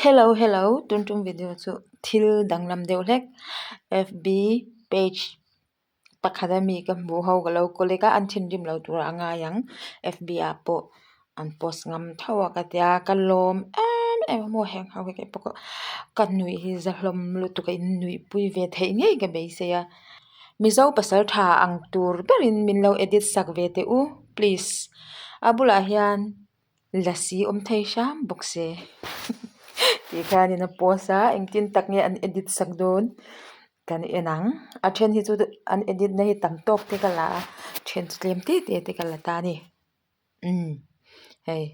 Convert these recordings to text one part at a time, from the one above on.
Hello tung video chu thil danglam deuh hlek FB page pakhadami ka hmu ho galo koleka an thin rim lo tur anga yang FB a po an post ngam thawa ka tia kalom em mo heng hawe ke poko kan nui hi zahlom lu tu kai nui pui ve thei ngei ka be se ya mizo pasal tha ang tur berin min lo edit sak ve te u please abula hian lasi om thei sham bokse ti khani na posa engtin tak nge an edit sak don kan enang a then hi chu an edit na hi tam top te kala then tlem te kala ta ni hey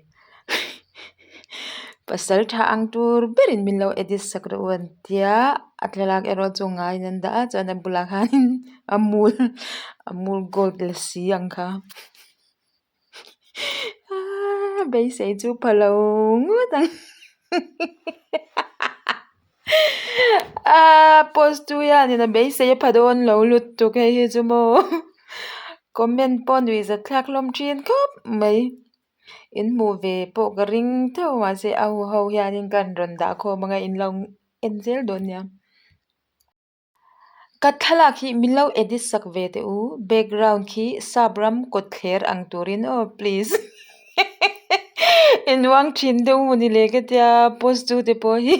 pasal tha ang tur berin min lo edit sak ro an tia atlalak ero chunga in da chana bulak hanin amul gold lasi ang kha bei sei chu phalo ngutang post tu ya ni na be se phadon lo lut tu ke hi chu mo comment pon wi za thlak lom thin khop mai in mu ve po ka ring thau ma se au ho hian in kan ron da kho manga in long enzel don ya kathala khi milo edit sak ve te u background khi sabram ko thler ang turin oh please in wang thin de u ni le ke tia post tu te po hi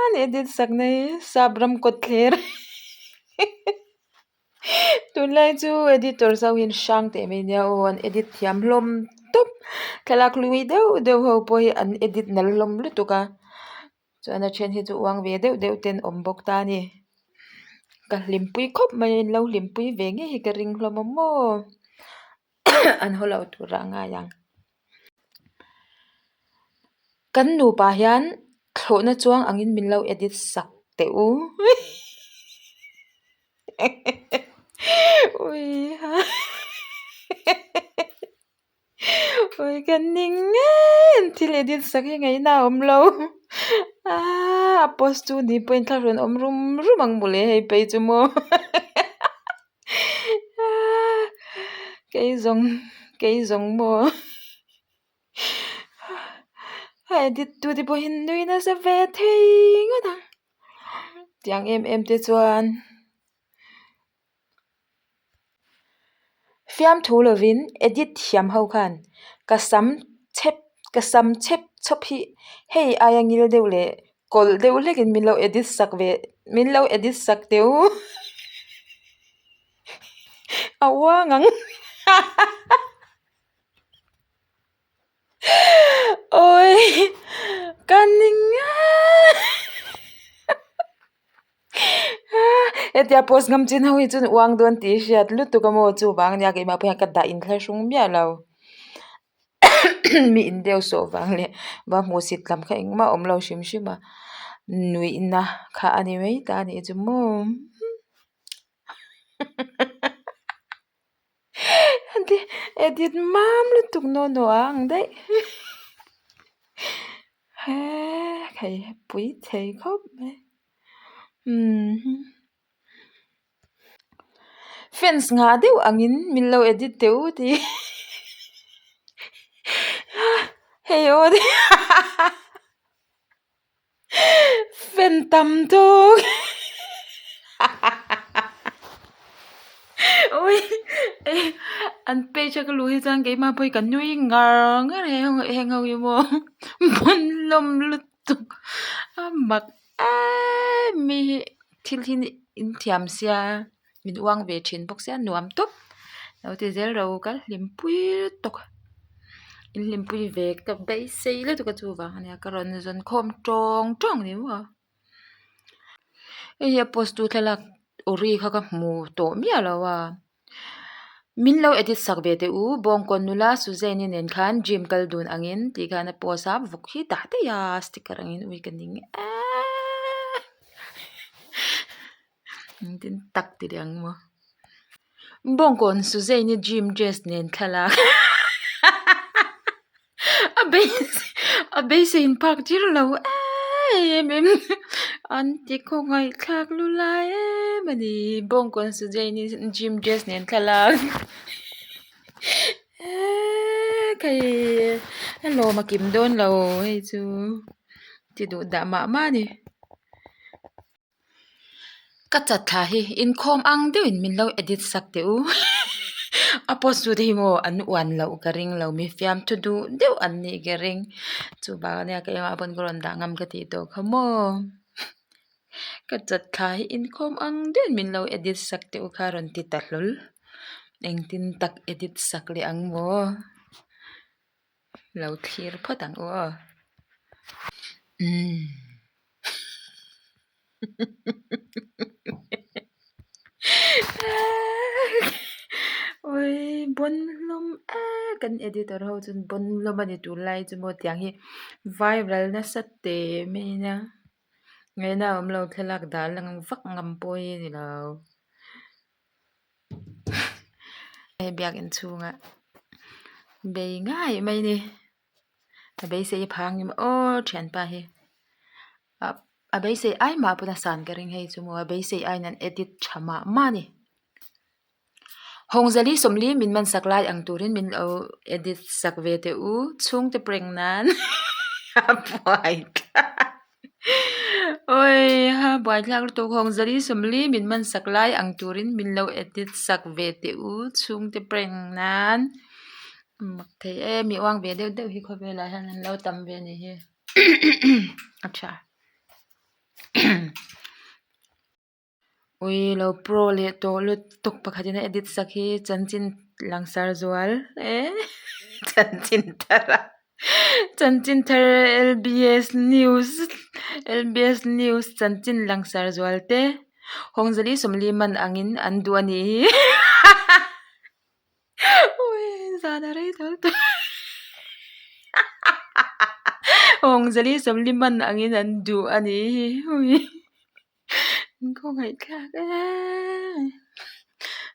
an edit sak nei sabram ko thler tunlai chu editor sau hin sang te me nia on edit thiam hlom top thalak lui deuh ho po hi an edit nal hlom lu tuka chuan a then hi chu wang ve deuh ten om bok ta ni ka hlimpui khop mai lo hlimpui ve nge hi ka ring hlom mo an holo tu ranga yang kan nu pa hian thlona chuang angin min lo edit sak te u ui ha ui kan ning thil edit sak hi ngai na om lo post tu ni point thla ron om rum ang mule hei pe chu mo cái zong mo edit tu di po hin nui na sa ve thei ngota tiang em te chuan Fiamthu lovin edit thiam ho khan kasam chep chop hi hei ayangil deule kol deule kin min lo edit sak teu awangang oi kaning etia post ngam chin ho hi chun wang don ti hriat lut tu ka mo chu wang nya ke ma pha ka da in thla sung mia lo mi in deu so wang le ba mu sit lam kha eng ma om lo shim a nui na kha ani mei ta ni chu mo edit mam lu tuk no ang dai khai pui thei khop me fans nga deuh angin min lo edit teu ti hey o de fan tam to oi an pe chak lu hi chang ke ma poi kan nui ngar heng ho mo mon lom lut tu mak mi thil hin in thiam sia min wang ve thin bok sia nuam top lo ti zel ro ka limpui tok in limpui ve ka bei sei le tu ka chu wa ania ka ron zon khom tong ni wa ya post tu thalak ori kha ka mu to mi ala wa min lo edit sak ve te u bong kon nula suzen in en khan gym kal dun angin ti khana posa vuk hi ta te ya sticker angin ui kaning tin tak ti dang mo bong kon suzen ni gym dress nen khala a base in park tir lo em anti ko ngai thak lu lai mani bong kon suzen ni gym dress nen khala cái hello mà kiếm đôn lâu hay chú thì đủ đã mà nè cắt chặt hi income ang deu in min lo edit sak teu aposu di mo an wan lo ka ring lo mi fiam to do deu an ni ka ring chu ba ne ka ma pon koron da ngam ka ti to khamo cắt chặt hi income ang deu min lo edit sak teu kharon ti talul eng tin tak edit sak le ang mo lo thir photang o ôi bon lom kan editor ho chun bon lom ani tu lai chu mo tiang hi viral na satte me na ngai na lo thelak dal lang vak ngam poi ni lo ai biak in chunga be ngai mai ni be se phang ni o thian pa hi a be se ai ma puna san ka ring hei chu mo be se ai nan edit thama ma ni Hongzali somli min man saklai ang turin min o edit sakve te u chung te preng nan buai oi ha buai klak to hongzali somli min man saklai ang turin min lo edit sakve te u chung te preng nan mak thei e mi wang ve deu deu hi kho ve la han lo tam ve ni hi acha ui lo pro le to lu tok pakhatina edit sakhi chanchin langsar zual chanchin thar LBS news chanchin langsar zual te hongzali somli man angin andu ani ui zana rei tol to hongzali somli man angin andu ani ui có ngày khác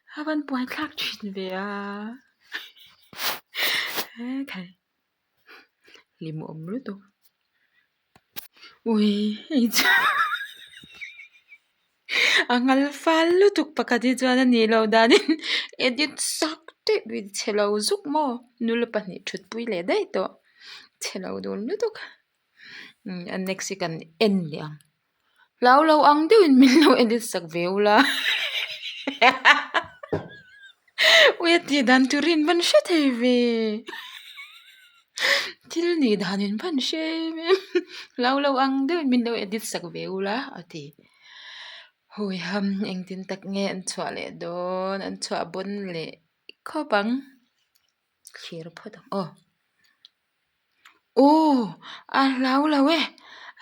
haban buai khác chuyện về cái lim ôm lú tu ui angal fal lu tuk pakati chuan ni lo danin edit sak te with chelo zuk mo nul pani thut pui le dai to chelo dol lu tuk an next kan en liang lâu ang deu in min lo edit sak veula ui ti dan turin ban she thei ve til ni danin ban she lâu ang deu in min lo edit sak veula ati hui ham eng tin tak nge an chwa le don an chwa bon le kho bang khir phodang a lâu e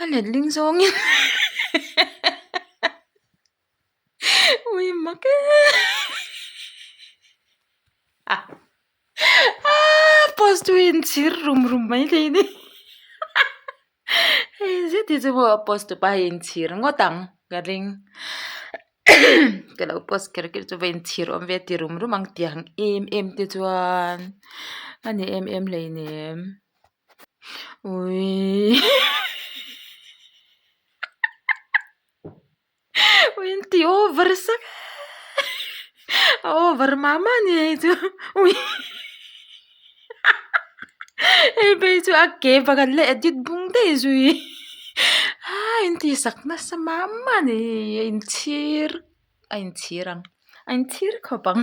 a let ling zong in ui mak post tu in chir rum mai thei ni hey zeti chu mo post tu pa in chir ngotang garing kalau post ker chu vein chir om ve ti rum ang tiang em ti chuan ani em lei nem ui ui ti over sak over mama ni chu ui ei be chu a ke bagan le edit bung te zui in ti sak na sa mama ni in chirang in chir khopang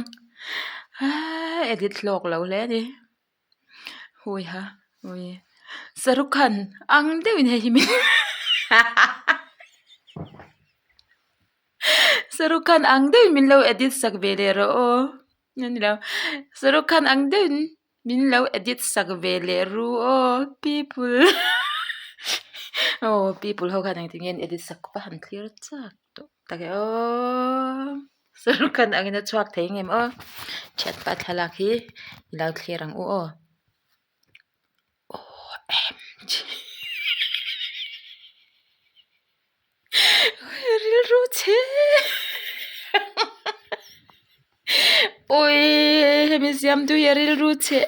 edit lok lo le ni hui ha ui sarukan ang deuin he himin sarukan ang deuin min lo edit sak ve le ro nani lo sarukan ang deuin min lo edit sak ve le ru people people ho kan ang tingen edit sak pa han clear chak to take sarukan ang ina chwak thei ngem chat pa thalak hi ilo clear ang OMG ril ru che oi hemi Fiamthu ril ru che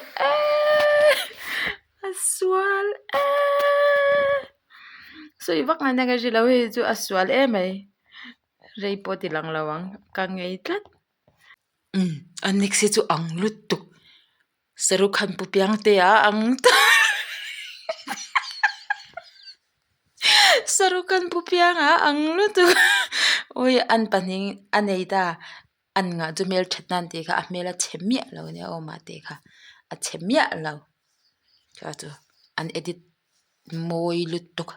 aswal so ibak nga na ga jilo he chu aswal mai rei po ti lang lawang ka ngei tlat an next chu ang lut tu Sarukan pupiang te ang sarukan pupiang ang lutu oi an paning anei da an nga jumel thatnan te kha amela chemia lo ne o ma te kha a chemia lo cha chu an edit moi lutuk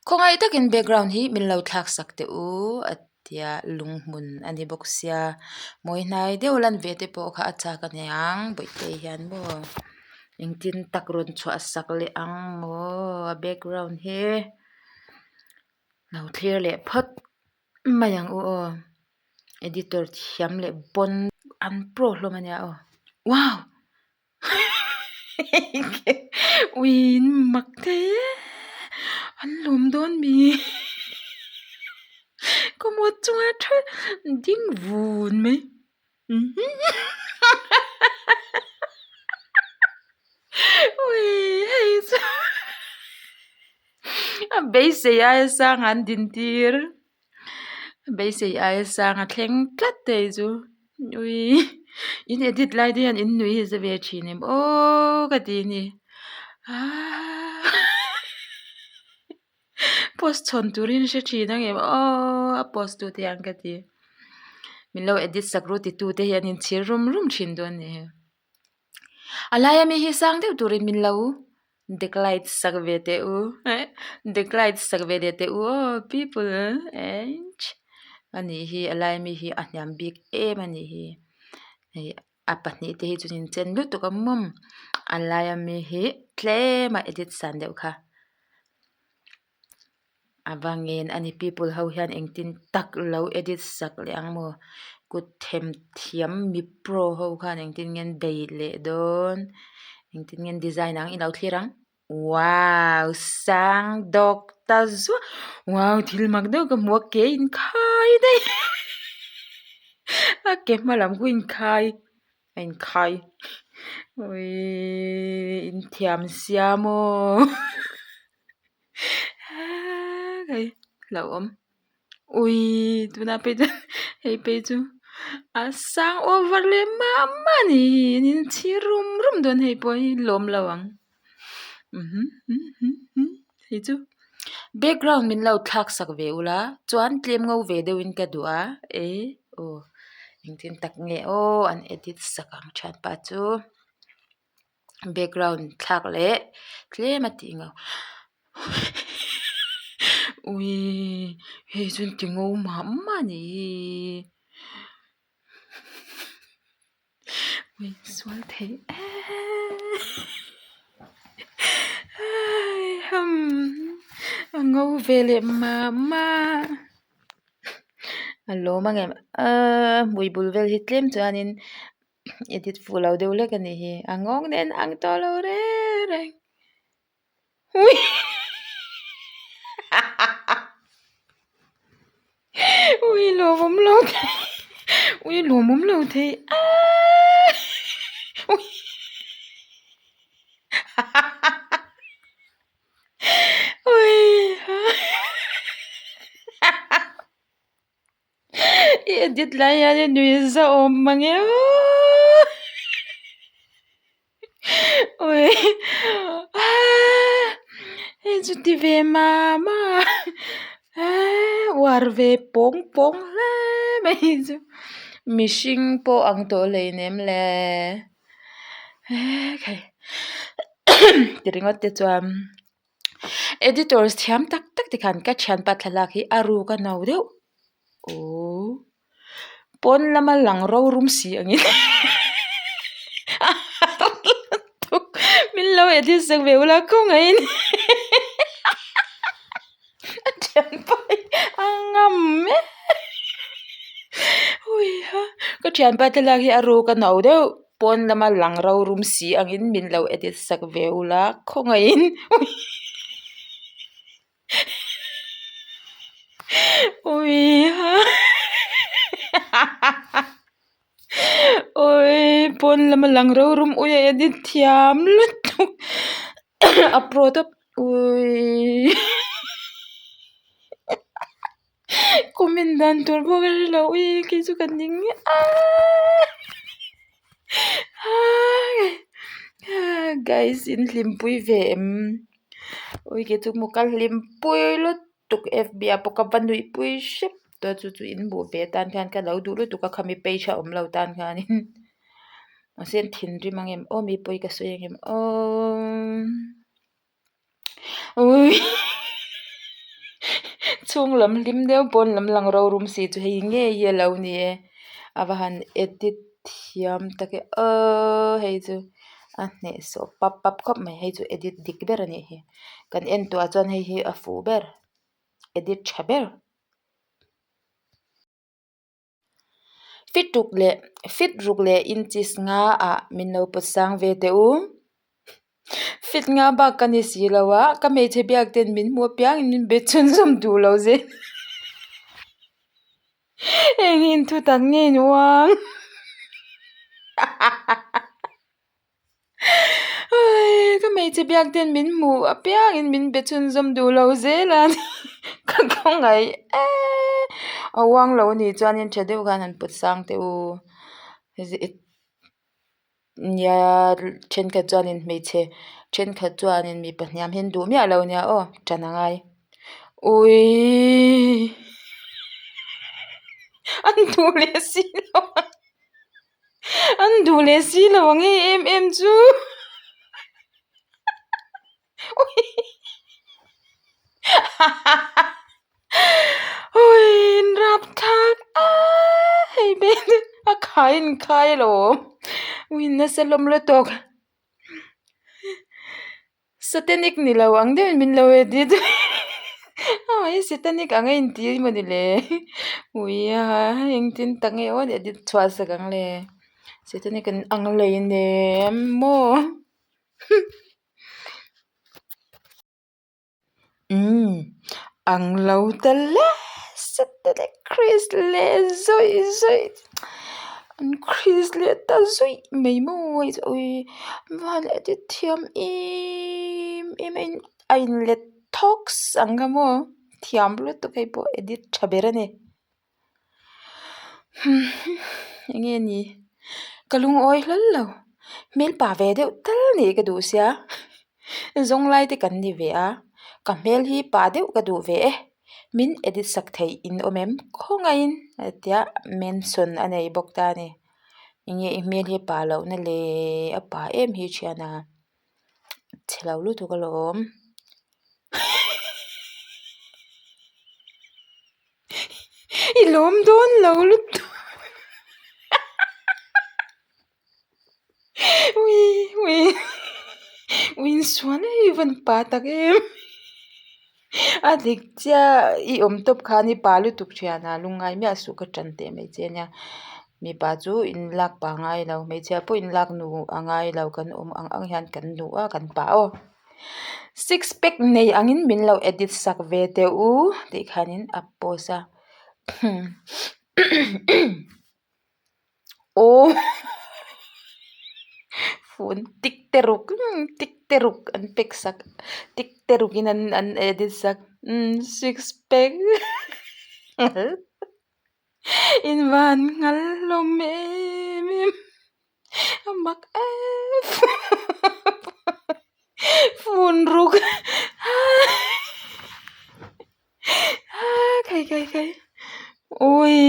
khongai takin background hi min lo thak sakte u atia lungmun ani boxia moi nai deulan vete po kha acha ka ne ang boite hian mo ingtin takron chwa sakle ang mo background he now clear le phat mayang o editor thiam le bon an pro hlomania o wow win makte an lom don mi có một chua thôi tiếng vùn mấy ui hay sao bây giờ ai sang ăn din tir bây giờ ai sang ăn thèn cắt thế chứ ui in edit lại đi anh in nuôi sẽ về chi nem ô cái gì nè post chọn turin sẽ chi năng em ô post tu thì anh cái gì mình lâu edit sakru ti tu te hian in chir rum thin don ne alaya mi hi sang deuh turin min lo decline sakve te u decline sakve de te u people and ani hi alaya mi hi ahniam big ani hi apatni te hi chunin chen lu tu ka mum alaya mi hi tlema edit san deuh kha avangin ani people ho hian engtin tak lo edit sak le ang mo kut them thiam mi pro ho khan engtin ngen dei le don engtin ngen design ang ilo thirang wow sang dok ta zu wow thil mak deuh ka mu ke in khai dei a ke malam ku in khai oi in thiam siamo cái lâu ấm ui tụi nó bây giờ hay bây giờ sang over le mama ni nhìn chi rum don hay boy lom lawang hay chứ background min lau thak sak ve ula chuan tlem ngau ve deuhin ka dua o engtin tak nge o an edit sakang chan pa chu background thak le tlem ati ngau ui hei chun ti ngau mama ni ui sual the ngau vele mama alo mangem mui bulvel hitlem chuanin edit fulau deule ka ni hi angong nen ang to lo re ui ui lomom lo ui lomom lo the ui ui edit la ya ne nui za om mange ui chu ti ve mama war ve pong le mai chu mishing po ang to le nem le kai tiringot te chuam editors thiam tak ti khan ka thian pa thalak hi aru ka nau deuh o pon lama lang ro rum si angin min lo edit sak ve ula ko ngain thian pa angam me ui ha ka thian pa thalak hi aru ka nau deuh pon lama lang ro rum si angin min lo edit sak ve ula ko ngain ui ha ôi pon lama lang ro rum ui edit thiam lutu apro to ui komendan tur bo lo ui ki chu kan ding Guys in limpui ve em oi ke chu mukal limpui lu tuk FB apo ka banui pui ship to chu in bu ve tan khan ka lo du lu tu ka khami peisha om lo tan khan in asen thin ri mangem o mi pui ka sueng em o ui chung lam lim deu pon lam lang ro rum si chu hei nge ye lo ni e awahan edit thiam take hei chu a hne so pap pap khop mai hei chu edit dik ber ani hi kan en to chuan hei hi a fu ber edit tha ber fit ruk le inches nga a min lo pot sang ve te u fit nga ba kan ni si lawa ka me che biak ten min mo piang in be chun som du lo ze eng in thu tan nge nuang ka me che biak ten min mu a piang in min be chun som du lo ze lan ka khong ai awang lo ni chuan in thadeu gan han pot sang te u nya then ka chuan in me che then kha chuan in mi pahniam hin du mi a lo nia o tanangai ui an du le si lo an du le si lo nge em chu ui in rap thak hei ben a khai lo ui na selom lo tok satanic ni lo ang de min lo edit ai satanic ang in ti mo ni le ui a eng tin tang e on edit chwa sa gang le satanic an ang le ne mo ang lo ta le satanic chris le zoi an chris le ta zoi mei mo oi van edit thiam im in ain le talks angamo thiam lu to kai po edit thabera ne nge ni kalung oi hlalo mel pa ve de tal ni ka du sia zong lai te kan ni ve a ka mel hi pa de ka du ve min edit sak thei in omem khonga in atia mention anei bok ta ni nge email hi pa lo na le a pa em hi chiana chelo lu tu kalom ilom don lo lu tu win swan even pa tak em adik cha I om top khani palu tuk chiana lungai mi asu ka trante mai chenya mi pa chu in lak pa ngai lo mai cha po in lak nu angai lo kan ang hian kan nu a kan pa o six pack nei angin min lo edit sak ve te u ti khanin a posa o phone tik teruk an pek sak tik teruk in an edit sak six pack in van ngal lom em amak phone ruk khai ui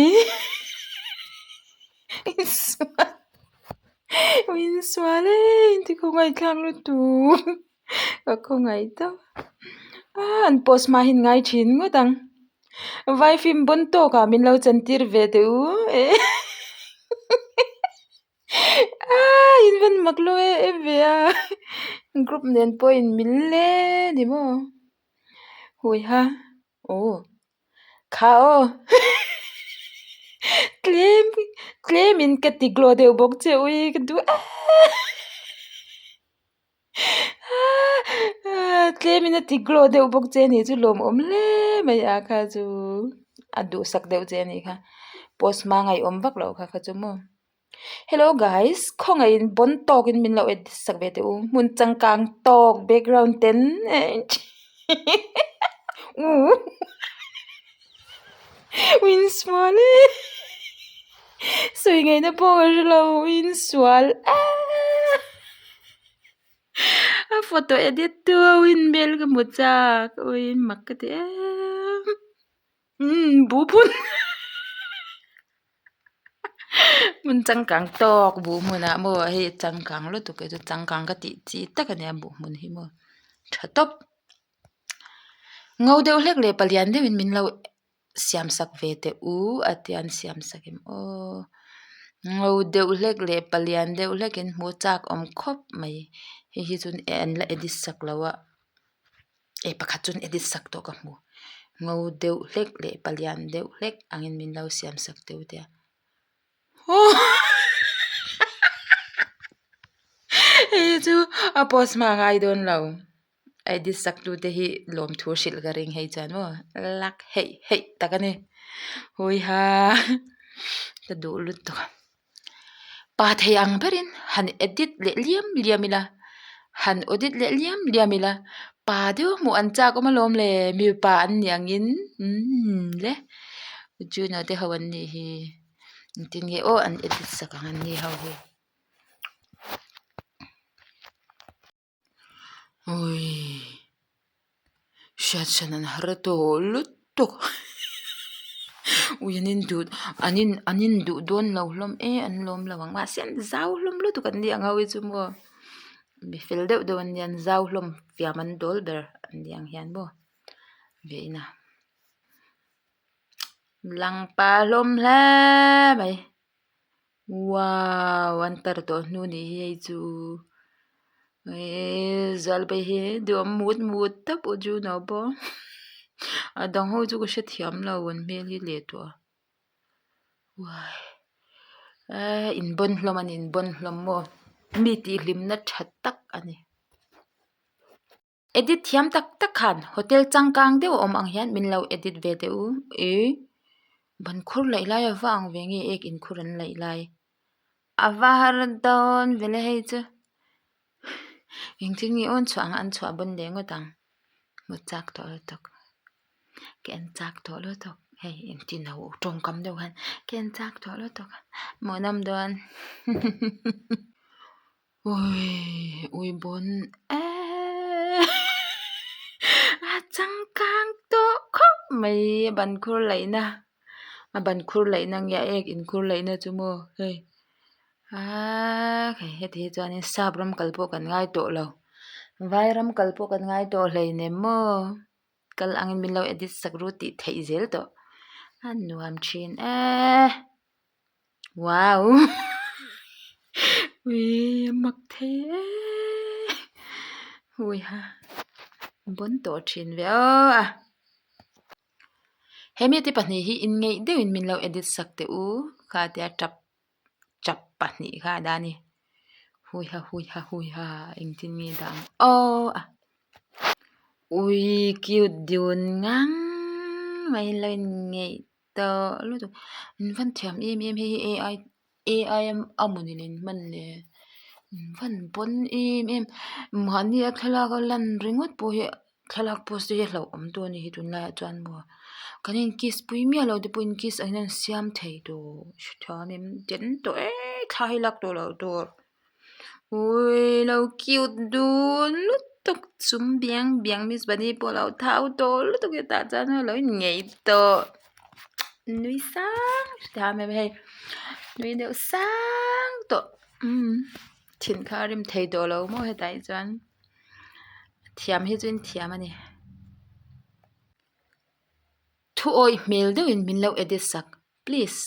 win swale inti ko ngai thang lu tu ko ngai to an post ma hin ngai thin ngodang vai phim bon to ka min lo chan tir ve te u in van maklo e ve a group nen po in min le ni mo hui ha o kha o claim in ka tiglo de bok che ui ka du claim in a tiglo de bok che ni chu lom om le mai a kha chu adu sak deu che ni kha post ma ngai om bak lo kha chu mo hello guys khonga in bon tok in min lo ed sak ve te u mun chang kang tok background ten win small sui ngay na po lo in swal a photo edit tu win bel ka muchak win makati bu phun mun changkang tok bu muna mo he changkang lo tu ke tu changkang ka ti chi ta ka ne bu mun hi mo thatop ngau deuh hlek le palian de min lo siam sak ve te u atian siam sakim o ngau deuh hlek le palian deuh hlekin hmu chak om khop mai hi chun en la edit sak lawa pakhat chun edit sak to ka hmu ngau deuh hlek le palian deuh hlek angin min lo siam sak deuh te hi chu a post ma ngai don lo edit sak tu te hi lom thur sil ka ring hei chan mo lak hei takani hui ha ta du lut to pa thei ang berin han edit le liamila han audit le liamila pa deuh mu an cha ko malom le mi pa an niangin le chu na te hawan ni hi tin nge o an edit sakang an ni hau hi oi shat shanan harato lutto ui anin du don lo hlom an lom lawang ma sen zau hlom lu tu kan ni anga wi chu mo mi fel deuh do an yan zau hlom fiaman dol ber an yang hian bo veina lang pa hlom hle mai wow an tar to nu ni hi chu zal pe hi do mut ta po ju no bo adang ho chu ko she thiam lo won mel hi le to wai in bon hlom an in bon hlom mo mi ti hlim na that tak ani edit thiam tak tak khan hotel changkang deuh om ang hian min lo edit ve te u ban khur lai lai awang vengi ek in khuran lai lai awar don vele hei chu ingting ni on chuang an chua bon de ngotang mo chak to tok ken chak to lo tok hei in tin ho tong kam deuh han ken chak to lo tok mo nam don ui bon changkang to khop mai ban khur lai na ban khur lai na ya ek in khur lai na chu mo hei khai he thi chuan in sabram kalpo kan ngai to lo vairam kalpo kan ngai to hlei ne mo kal angin min lo edit sak ru ti thei zel to an nuam thin wow ui mak the ui ha bon to thin ve hemi ti pahni hi in ngei deuhin min lo edit sak te u kha tia chap pahni kha dani hui ha eng tin mi dang ui cute dun ngang mai lên ngei to lu tu van thiam em hi ai amunin man le van pon em mani a thalak lan ringot po he thalak post he hlo om to ni hi tun la chuan mo kanin kiss pui mi lo de puin kiss ainan siam thei do thanem ten to thai lak to lo tor ui lo cute dun lut tok chum biang mis bani po lo thau to lu to ke ta chan lo ngei to nui sang ta me he nui deuh sang to thin kha rim thei do lo mo he tai chuan thiam hi chuin thiam ani thu oi mail deuhin min lo edit sak please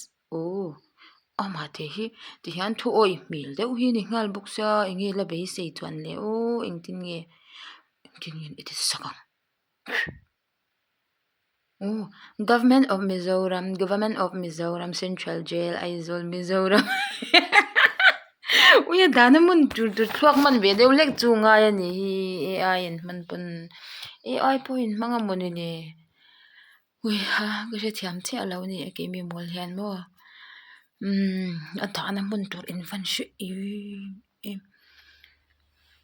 ma te hi ti hian thu oi mail deuh hi ni ngal buk sa engi la bei sei chuan le engtin nge edit sakang Government of Mizoram Central Jail Aizawl Mizoram uya dana mun tur thuak man ve deuh lek chu nga ani hi AI in man pun AI point manga moni ni ui ha ka she thiam che alo ni ke mi mol hian mo adana mun tur in van shi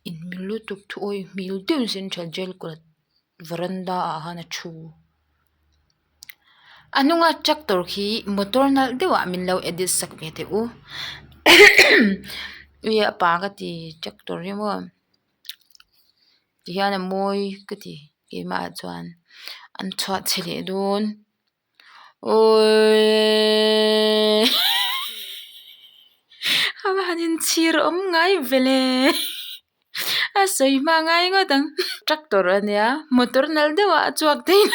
in milu tuk thu oi mil deuh Central Jail ko veranda hana thu anunga tractor khi motor nal dewa min lo edit sak ve te u uya pa ka ti tractor hi mo ti hian a mawi ka ti ke ma chuan an chhuat chhele dawn oi hama hanin chhir om ngai vele a soi ma ngai ngodang tractor ania motor nal dewa chuak thein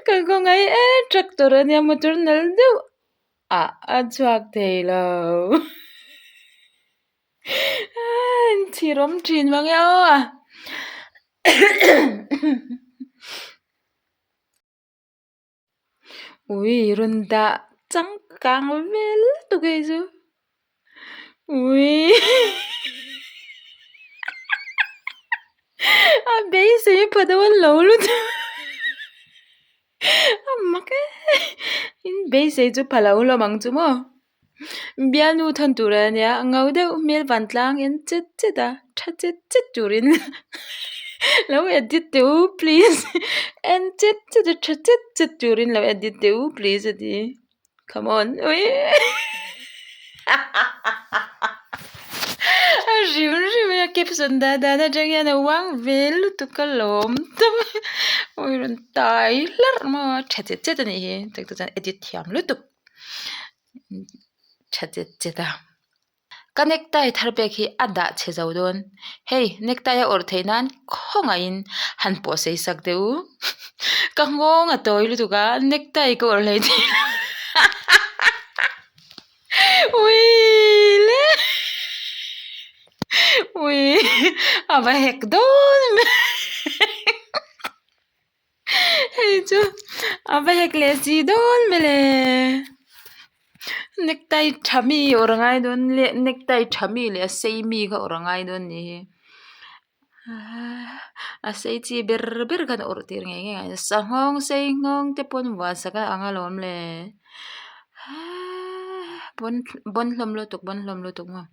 ka ko ngai e tractor ania motor nal deuh a chuak thei lo thirom thin mang yo à ui runda chang kang vel tu cái chu ui a be se phadawan lo lu amma ke in be se chu phalo lo mang chu mo bianu than turania ngaude mel vantlang en chet cheta tha chet chet turin lo edit teu please en chet chet tha chet chet turin lo edit teu please adi come on oi rim ya caption da jang ya na wang vel tu kalom tam oi ron tai lar ma tha chet chet ni he tak tu edit thiam lu tu tha chet cheta ka necktie tharpe khi ada chhezawdon hei necktie or theinan khonga in han po sei sak deu ka ngonga toilu tuka necktie ko or lei ui le ui aba hek don hei chu aba hek le si don mele necktie thami orangai don le necktie thami le sei mi ka orangai don ni a sei chi ber ber kan or tir nge nge sa ngong sei ngong te pon wa saka angalom le bon bon hlom lo tuk ma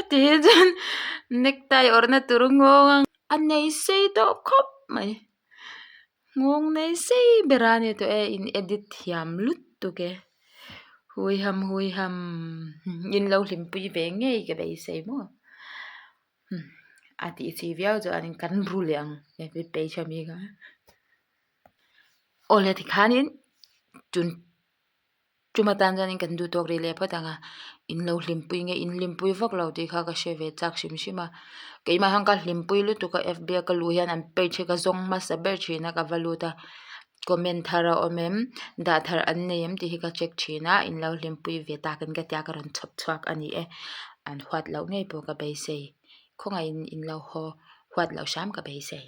ti jan necktie or na turungong an nei sei to khop mai ngong nei sei berani to e in edit thiam lut tu ke hui ham in lo hlim pui ve ngei ke bei sei mo ati chi viau zo anin kan bru liang e pe pe chami ga ole ti khanin chun chuma tan janin kan du tok ri le phatanga in lo hlim pui nge in lim pui vak lo ti kha ka she ve chak sim shima keima hang ka hlim pui lu tu ka fb ka lu hian an pe che ka zong ma sa ber china ka valuta comment thara omem da thar an neem ti hi ka check china in lo hlim pui ve ta kan ka tia ka ron chop chhuak ani e an hwat lo ngei po ka be sei khonga in lo ho hwat lo sham ka be sei